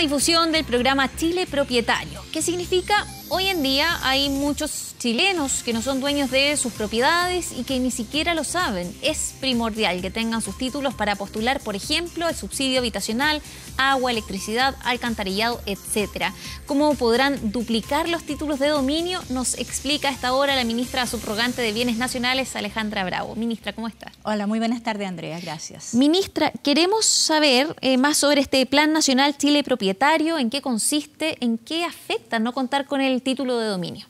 difusión del programa Chile Propietario. ¿Qué significa? Hoy en día hay muchos chilenos que no son dueños de sus propiedades y que ni siquiera lo saben. Es primordial que tengan sus títulos para postular, por ejemplo, el subsidio habitacional, agua, electricidad, alcantarillado, etc. ¿Cómo podrán duplicar los títulos de dominio? Nos explica a esta hora la ministra subrogante de Bienes Nacionales, Alejandra Bravo. Ministra, ¿cómo está? Hola, muy buenas tardes, Andrea, gracias. Ministra, queremos saber más sobre este Plan Nacional Chile Propietario, en qué consiste, en qué afecta no contar con el título de dominio.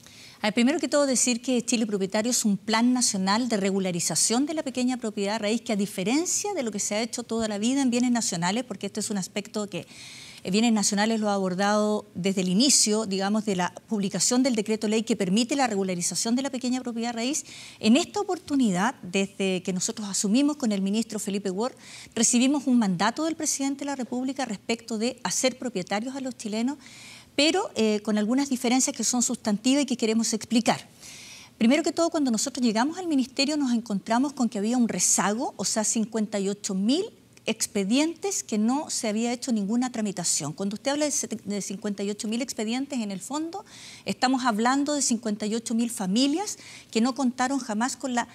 Primero que todo decir que Chile Propietario es un plan nacional de regularización de la pequeña propiedad raíz que, a diferencia de lo que se ha hecho toda la vida en bienes nacionales, porque este es un aspecto que Bienes Nacionales lo ha abordado desde el inicio, digamos, de la publicación del decreto ley que permite la regularización de la pequeña propiedad raíz. En esta oportunidad, desde que nosotros asumimos con el ministro Felipe Ward, recibimos un mandato del presidente de la República respecto de hacer propietarios a los chilenos, pero con algunas diferencias que son sustantivas y que queremos explicar. Primero que todo, cuando nosotros llegamos al ministerio nos encontramos con que había un rezago, o sea, 58.000 expedientes que no se había hecho ninguna tramitación. Cuando usted habla de 58.000 expedientes, en el fondo estamos hablando de 58.000 familias que no contaron jamás con la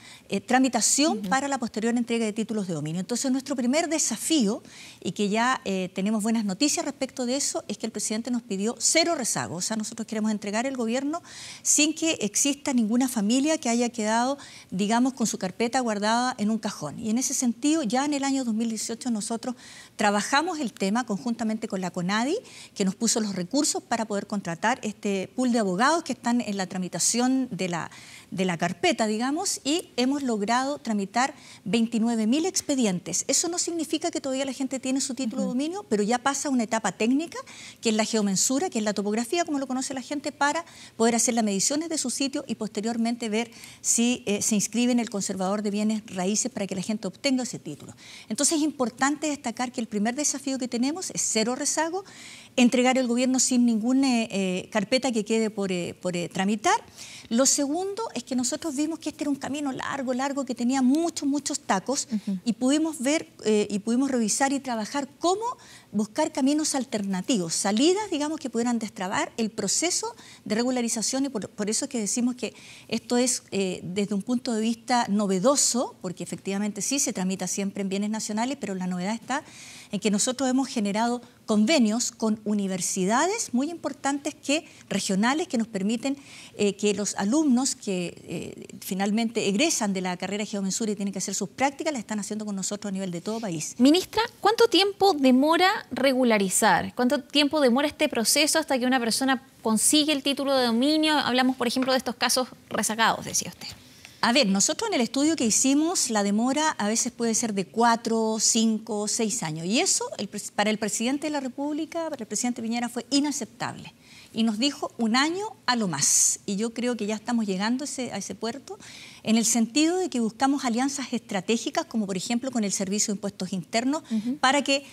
tramitación para la posterior entrega de títulos de dominio. Entonces, nuestro primer desafío, y que ya tenemos buenas noticias respecto de eso, es que el presidente nos pidió 0 rezago. O sea, nosotros queremos entregar el gobierno sin que exista ninguna familia que haya quedado, digamos, con su carpeta guardada en un cajón. Y en ese sentido, ya en el año 2018, nosotros trabajamos el tema conjuntamente con la CONADI, que nos puso los recursos para poder contratar este pool de abogados que están en la tramitación de la carpeta, digamos, y hemos logrado tramitar 29.000 expedientes. Eso no significa que todavía la gente tiene su título de dominio, pero ya pasa a una etapa técnica, que es la geomensura, que es la topografía, como lo conoce la gente, para poder hacer las mediciones de su sitio y posteriormente ver si se inscribe en el conservador de bienes raíces para que la gente obtenga ese título. Entonces, es importante destacar que el primer desafío que tenemos es 0 rezago, entregar el gobierno sin ninguna carpeta que quede por tramitar. Lo segundo es que nosotros vimos que este era un camino largo, que tenía muchos tacos, y pudimos ver y pudimos revisar y trabajar cómo buscar caminos alternativos, salidas, digamos, que pudieran destrabar el proceso de regularización, y por eso es que decimos que esto es desde un punto de vista novedoso, porque efectivamente sí se tramita siempre en bienes nacionales, pero la novedad está en que nosotros hemos generado convenios con universidades muy importantes regionales que nos permiten que los alumnos que finalmente egresan de la carrera de geomensura y tienen que hacer sus prácticas, la están haciendo con nosotros a nivel de todo país. Ministra, ¿cuánto tiempo demora regularizar? ¿Cuánto tiempo demora este proceso hasta que una persona consigue el título de dominio? Hablamos, por ejemplo, de estos casos rezagados, decía usted. A ver, nosotros en el estudio que hicimos, la demora a veces puede ser de 4, 5, 6 años. Y eso, para el presidente de la República, para el presidente Piñera, fue inaceptable. Y nos dijo 1 año a lo más. Y yo creo que ya estamos llegando a ese puerto, en el sentido de que buscamos alianzas estratégicas, como por ejemplo con el Servicio de Impuestos Internos, para que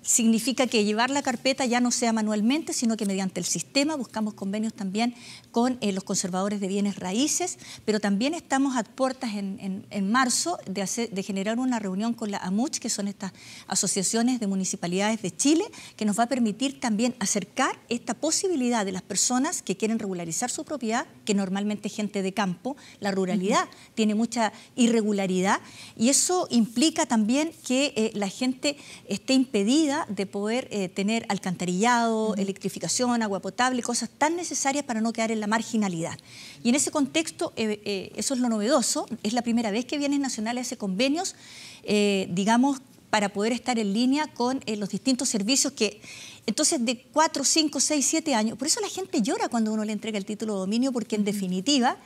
significa que llevar la carpeta ya no sea manualmente, sino que mediante el sistema. Buscamos convenios también con los conservadores de bienes raíces, pero también estamos a puertas en marzo de generar una reunión con la AMUCH, que son estas asociaciones de municipalidades de Chile, que nos va a permitir también acercar esta posibilidad de las personas que quieren regularizar su propiedad, que normalmente es gente de campo. La ruralidad tiene mucha irregularidad, y eso implica también que la gente esté impedida de poder tener alcantarillado, electrificación, agua potable, cosas tan necesarias para no quedar en la marginalidad. Y en ese contexto, eso es lo novedoso, es la primera vez que Bienes Nacionales hace convenios, digamos, para poder estar en línea con los distintos servicios que... Entonces, de 4, 5, 6, 7 años, por eso la gente llora cuando uno le entrega el título de dominio, porque en definitiva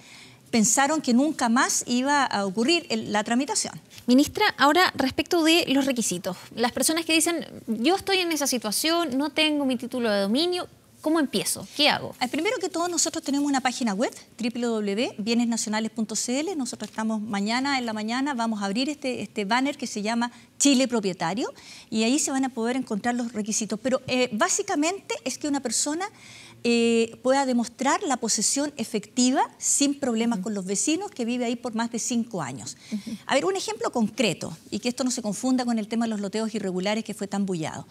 pensaron que nunca más iba a ocurrir la tramitación. Ministra, ahora respecto de los requisitos, las personas que dicen, yo estoy en esa situación, no tengo mi título de dominio, ¿cómo empiezo? ¿Qué hago? Primero que todo, nosotros tenemos una página web, www.bienesnacionales.cl. Nosotros estamos mañana en la mañana, vamos a abrir este banner que se llama Chile Propietario, y ahí se van a poder encontrar los requisitos. Pero básicamente es que una persona pueda demostrar la posesión efectiva sin problemas con los vecinos, que vive ahí por más de 5 años. A ver, un ejemplo concreto, y que esto no se confunda con el tema de los loteos irregulares que fue tan bullado.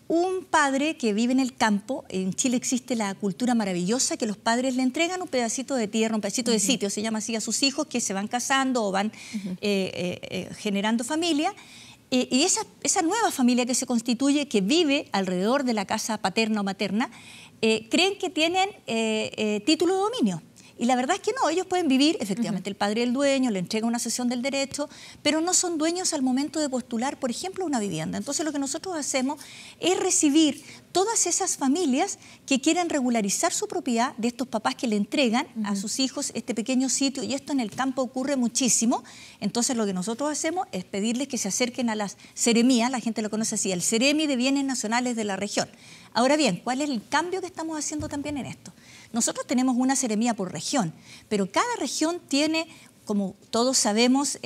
un padre que vive en el campo. En Chile existe la cultura maravillosa que los padres le entregan un pedacito de tierra, un pedacito de sitio, se llama así, a sus hijos que se van casando o van generando familia. Y esa nueva familia que se constituye, que vive alrededor de la casa paterna o materna, creen que tienen título de dominio. Y la verdad es que no, ellos pueden vivir, efectivamente, el padre es el dueño, le entrega una cesión del derecho, pero no son dueños al momento de postular, por ejemplo, una vivienda. Entonces lo que nosotros hacemos es recibir todas esas familias que quieren regularizar su propiedad de estos papás que le entregan a sus hijos este pequeño sitio, y esto en el campo ocurre muchísimo. Entonces lo que nosotros hacemos es pedirles que se acerquen a las seremías, la gente lo conoce así, el Ceremi de Bienes Nacionales de la región. Ahora bien, ¿cuál es el cambio que estamos haciendo también en esto? Nosotros tenemos una seremía por región, pero cada región tiene, como todos sabemos,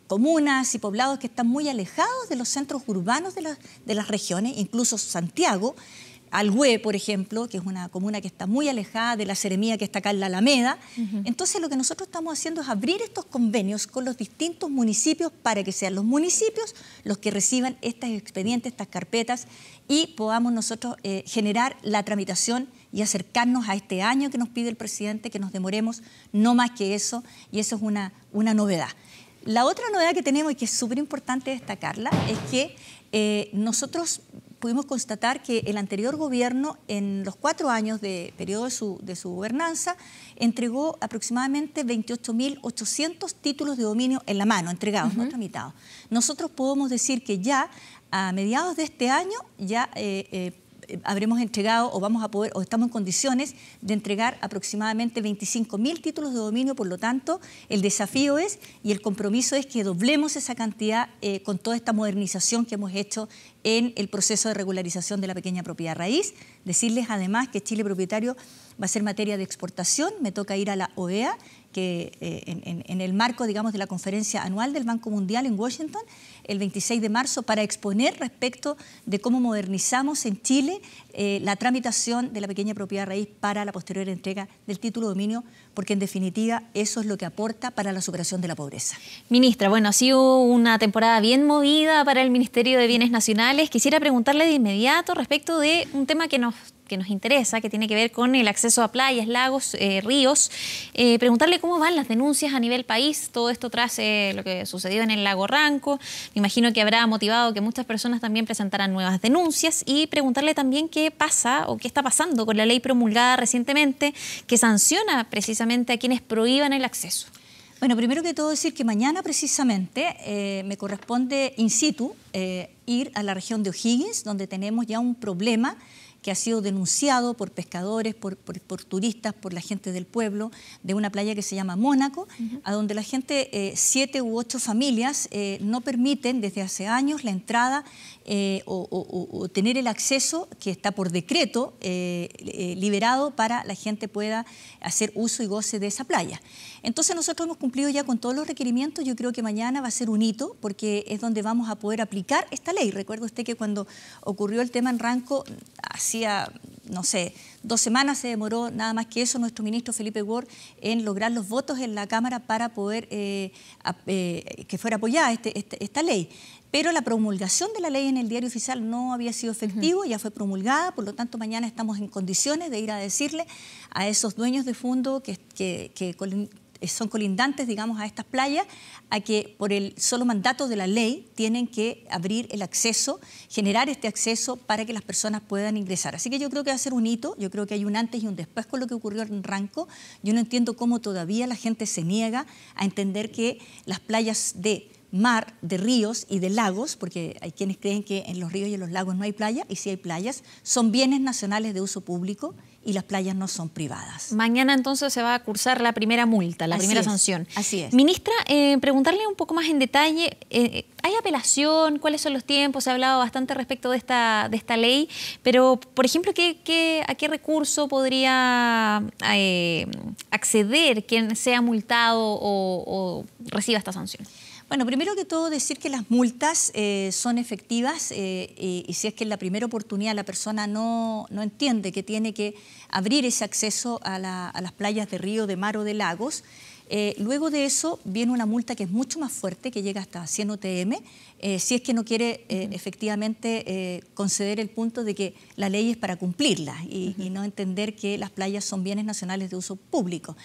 comunas y poblados que están muy alejados de los centros urbanos de las regiones, incluso Santiago, Alhué, por ejemplo, que es una comuna que está muy alejada de la seremía que está acá en la Alameda. Entonces lo que nosotros estamos haciendo es abrir estos convenios con los distintos municipios para que sean los municipios los que reciban estos expedientes, estas carpetas, y podamos nosotros generar la tramitación y acercarnos a este año que nos pide el presidente, que nos demoremos no más que eso, y eso es una novedad. La otra novedad que tenemos, y que es súper importante destacarla, es que nosotros pudimos constatar que el anterior gobierno, en los 4 años de periodo de su gobernanza, entregó aproximadamente 28.800 títulos de dominio en la mano, entregados, no tramitados. Nosotros podemos decir que ya a mediados de este año ya habremos entregado o vamos a poder, o estamos en condiciones de entregar aproximadamente 25.000 títulos de dominio. Por lo tanto, el desafío es, y el compromiso es, que doblemos esa cantidad con toda esta modernización que hemos hecho en el proceso de regularización de la pequeña propiedad raíz. Decirles además que Chile Propietario va a ser materia de exportación. Me toca ir a la OEA, que en el marco, digamos, de la conferencia anual del Banco Mundial en Washington, el 26 de marzo, para exponer respecto de cómo modernizamos en Chile la tramitación de la pequeña propiedad raíz para la posterior entrega del título de dominio, porque en definitiva eso es lo que aporta para la superación de la pobreza. Ministra, bueno, ha sido una temporada bien movida para el Ministerio de Bienes Nacionales. Quisiera preguntarle de inmediato respecto de un tema que nos interesa, que tiene que ver con el acceso a playas, lagos, ríos. Preguntarle cómo van las denuncias a nivel país, todo esto tras lo que sucedió en el lago Ranco. Me imagino que habrá motivado que muchas personas también presentaran nuevas denuncias, y preguntarle también qué pasa o qué está pasando con la ley promulgada recientemente que sanciona precisamente a quienes prohíban el acceso. Bueno, primero que todo decir que mañana precisamente me corresponde in situ ir a la región de O'Higgins, donde tenemos ya un problema que ha sido denunciado por pescadores, por turistas, por la gente del pueblo, de una playa que se llama Mónaco, a donde la gente, 7 u 8 familias, no permiten desde hace años la entrada o tener el acceso que está por decreto liberado para la gente pueda hacer uso y goce de esa playa. Entonces nosotros hemos cumplido ya con todos los requerimientos. Yo creo que mañana va a ser un hito, porque es donde vamos a poder aplicar esta ley. Recuerda usted que cuando ocurrió el tema en Ranco, hacía, no sé, 2 semanas se demoró, nada más que eso, nuestro ministro Felipe Ward en lograr los votos en la Cámara para poder que fuera apoyada esta ley. Pero la promulgación de la ley en el Diario Oficial no había sido efectivo, ya fue promulgada, por lo tanto mañana estamos en condiciones de ir a decirle a esos dueños de fondo que son colindantes, digamos, a estas playas, a que por el solo mandato de la ley tienen que abrir el acceso, generar este acceso para que las personas puedan ingresar. Así que yo creo que va a ser un hito, yo creo que hay un antes y un después con lo que ocurrió en Ranco. Yo no entiendo cómo todavía la gente se niega a entender que las playas de mar, de ríos y de lagos, porque hay quienes creen que en los ríos y en los lagos no hay playa, y sí hay playas, son bienes nacionales de uso público y las playas no son privadas. Mañana entonces se va a cursar la primera multa, la primera sanción. Así es. Ministra, preguntarle un poco más en detalle, ¿hay apelación? ¿Cuáles son los tiempos? Se ha hablado bastante respecto de esta ley, pero, por ejemplo, ¿a qué recurso podría acceder quien sea multado o reciba esta sanción? Bueno, primero que todo decir que las multas son efectivas y si es que en la primera oportunidad la persona no entiende que tiene que abrir ese acceso a las playas de río, de mar o de lagos, Luego de eso viene una multa que es mucho más fuerte, que llega hasta 100 UTM, si es que no quiere efectivamente conceder el punto de que la ley es para cumplirla y no entender que las playas son bienes nacionales de uso público.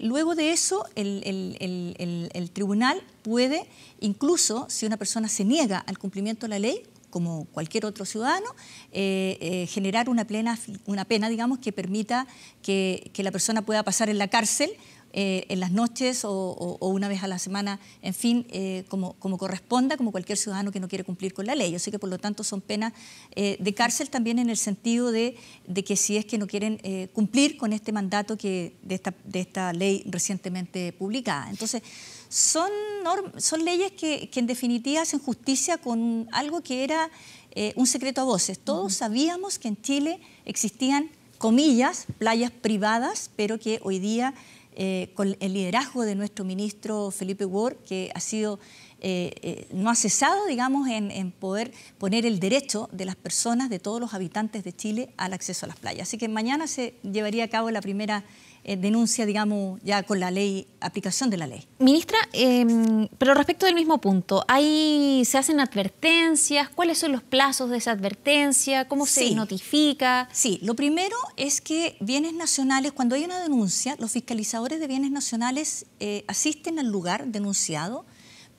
Luego de eso, el tribunal puede, incluso si una persona se niega al cumplimiento de la ley, como cualquier otro ciudadano, generar una pena, digamos, que permita que la persona pueda pasar en la cárcel en las noches o una vez a la semana, en fin, como corresponda, como cualquier ciudadano que no quiere cumplir con la ley. Así que, por lo tanto, son penas de cárcel también en el sentido de que si es que no quieren cumplir con este mandato de esta ley recientemente publicada. Entonces, son leyes que en definitiva hacen justicia con algo que era un secreto a voces. Todos sabíamos que en Chile existían, comillas, playas privadas, pero que hoy día, con el liderazgo de nuestro ministro Felipe Ward, que ha sido, no ha cesado, digamos, en poder poner el derecho de las personas, de todos los habitantes de Chile, al acceso a las playas. Así que mañana se llevaría a cabo la primera denuncia, digamos, ya con la ley, aplicación de la ley. Ministra, pero respecto del mismo punto, ¿se hacen advertencias? ¿Cuáles son los plazos de esa advertencia? ¿Cómo se notifica? Sí, lo primero es que bienes nacionales, cuando hay una denuncia, los fiscalizadores de bienes nacionales asisten al lugar denunciado,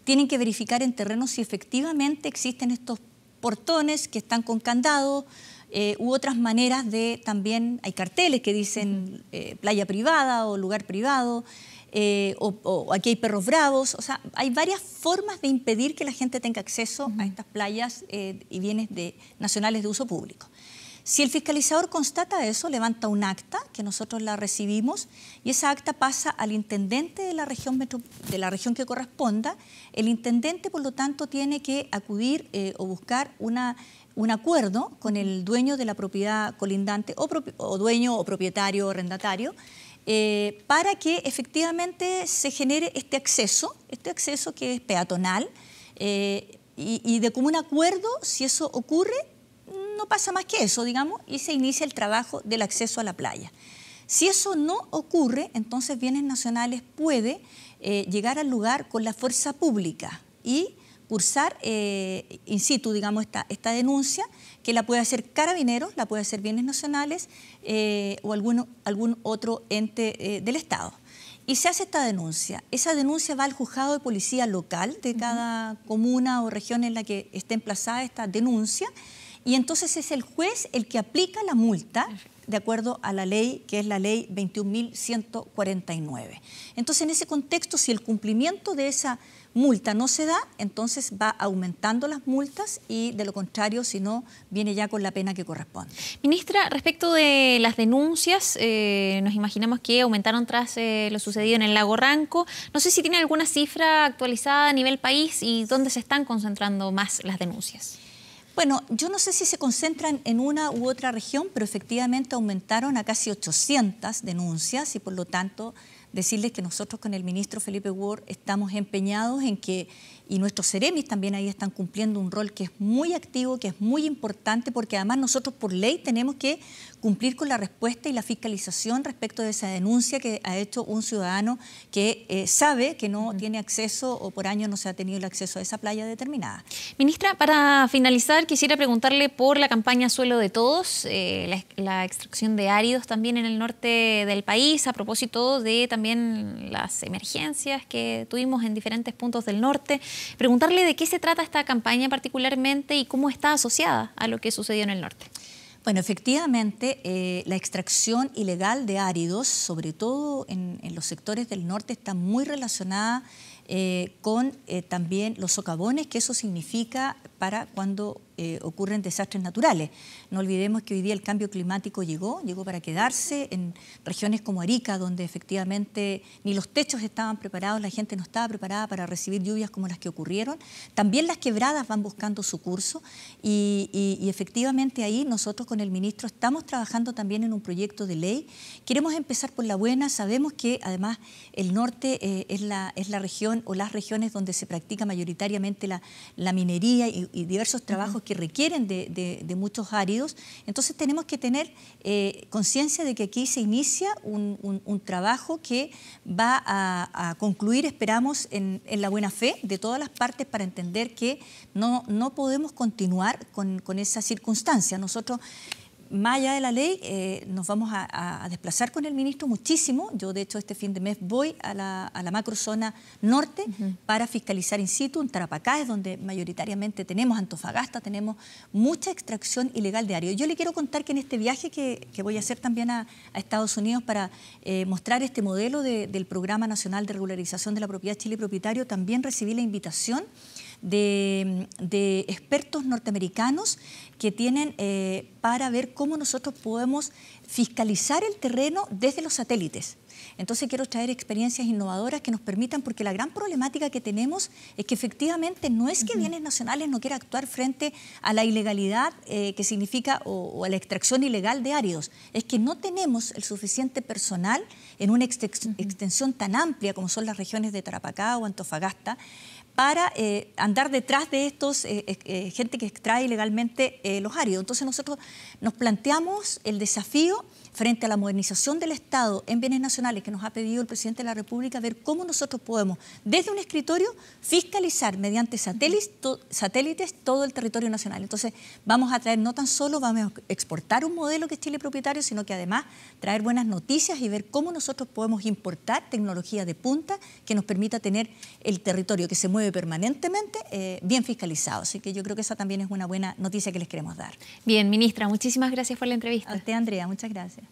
tienen que verificar en terreno si efectivamente existen estos portones que están con candado, u otras maneras de también, hay carteles que dicen playa privada o lugar privado, o aquí hay perros bravos, o sea, hay varias formas de impedir que la gente tenga acceso a estas playas y bienes nacionales de uso público. Si el fiscalizador constata eso, levanta un acta, que nosotros la recibimos, y esa acta pasa al intendente de la región que corresponda. El intendente, por lo tanto, tiene que acudir o buscar un acuerdo con el dueño de la propiedad colindante, o dueño o propietario o arrendatario, para que efectivamente se genere este acceso que es peatonal, y de común acuerdo, si eso ocurre, no pasa más que eso, digamos, y se inicia el trabajo del acceso a la playa. Si eso no ocurre, entonces Bienes Nacionales puede llegar al lugar con la fuerza pública y cursar in situ, digamos, esta denuncia, que la puede hacer Carabineros, la puede hacer Bienes Nacionales o algún otro ente del Estado. Y se hace esta denuncia. Esa denuncia va al juzgado de policía local de cada comuna o región en la que esté emplazada esta denuncia, y entonces es el juez el que aplica la multa de acuerdo a la ley, que es la ley 21.149. Entonces, en ese contexto, si el cumplimiento de esa multa no se da, entonces va aumentando las multas, y de lo contrario, si no, viene ya con la pena que corresponde. Ministra, respecto de las denuncias, nos imaginamos que aumentaron tras lo sucedido en el lago Ranco. No sé si tiene alguna cifra actualizada a nivel país y dónde se están concentrando más las denuncias. Bueno, yo no sé si se concentran en una u otra región, pero efectivamente aumentaron a casi 800 denuncias, y por lo tanto decirles que nosotros con el ministro Felipe Ward estamos empeñados en que, y nuestros Ceremis también ahí están cumpliendo un rol que es muy activo, que es muy importante, porque además nosotros por ley tenemos que cumplir con la respuesta y la fiscalización respecto de esa denuncia que ha hecho un ciudadano que sabe que no tiene acceso, o por años no se ha tenido el acceso a esa playa determinada. Ministra, para finalizar, quisiera preguntarle por la campaña Suelo de Todos, la extracción de áridos también en el norte del país, a propósito de también las emergencias que tuvimos en diferentes puntos del norte. Preguntarle de qué se trata esta campaña particularmente y cómo está asociada a lo que sucedió en el norte. Bueno, efectivamente, la extracción ilegal de áridos, sobre todo en los sectores del norte, está muy relacionada con también los socavones, que eso significa para cuando ocurren desastres naturales. No olvidemos que hoy día el cambio climático llegó para quedarse en regiones como Arica, donde efectivamente ni los techos estaban preparados, la gente no estaba preparada para recibir lluvias como las que ocurrieron. También las quebradas van buscando su curso, y efectivamente ahí nosotros con el ministro estamos trabajando también en un proyecto de ley. Queremos empezar por la buena. Sabemos que además el norte es la región o las regiones donde se practica mayoritariamente la minería y diversos trabajos que requieren de muchos áridos. Entonces tenemos que tener conciencia de que aquí se inicia un trabajo que va a concluir, esperamos, en la buena fe de todas las partes para entender que no podemos continuar con esa circunstancia. Nosotros, más allá de la ley, nos vamos a desplazar con el ministro muchísimo. Yo, de hecho, este fin de mes voy a la macrozona norte para fiscalizar in situ. En Tarapacá es donde mayoritariamente tenemos, Antofagasta, tenemos mucha extracción ilegal de árido. Yo le quiero contar que en este viaje que voy a hacer también a Estados Unidos para mostrar este modelo del Programa Nacional de Regularización de la Propiedad Chile Propietario, también recibí la invitación de expertos norteamericanos que tienen para ver cómo nosotros podemos fiscalizar el terreno desde los satélites. Entonces quiero traer experiencias innovadoras que nos permitan, porque la gran problemática que tenemos es que efectivamente no es que Bienes Nacionales no quiera actuar frente a la ilegalidad que significa o a la extracción ilegal de áridos, es que no tenemos el suficiente personal en una extensión tan amplia como son las regiones de Tarapacá o Antofagasta, para andar detrás de estos gente que extrae ilegalmente los áridos. Entonces nosotros nos planteamos el desafío frente a la modernización del Estado en bienes nacionales que nos ha pedido el presidente de la República, ver cómo nosotros podemos, desde un escritorio, fiscalizar mediante satélites todo el territorio nacional. Entonces vamos a traer, no tan solo vamos a exportar un modelo que es Chile Propietario, sino que además traer buenas noticias y ver cómo nosotros podemos importar tecnología de punta que nos permita tener el territorio que se mueve permanentemente bien fiscalizado. Así que yo creo que esa también es una buena noticia que les queremos dar. Bien, ministra, muchísimas gracias por la entrevista. A usted, Andrea, muchas gracias.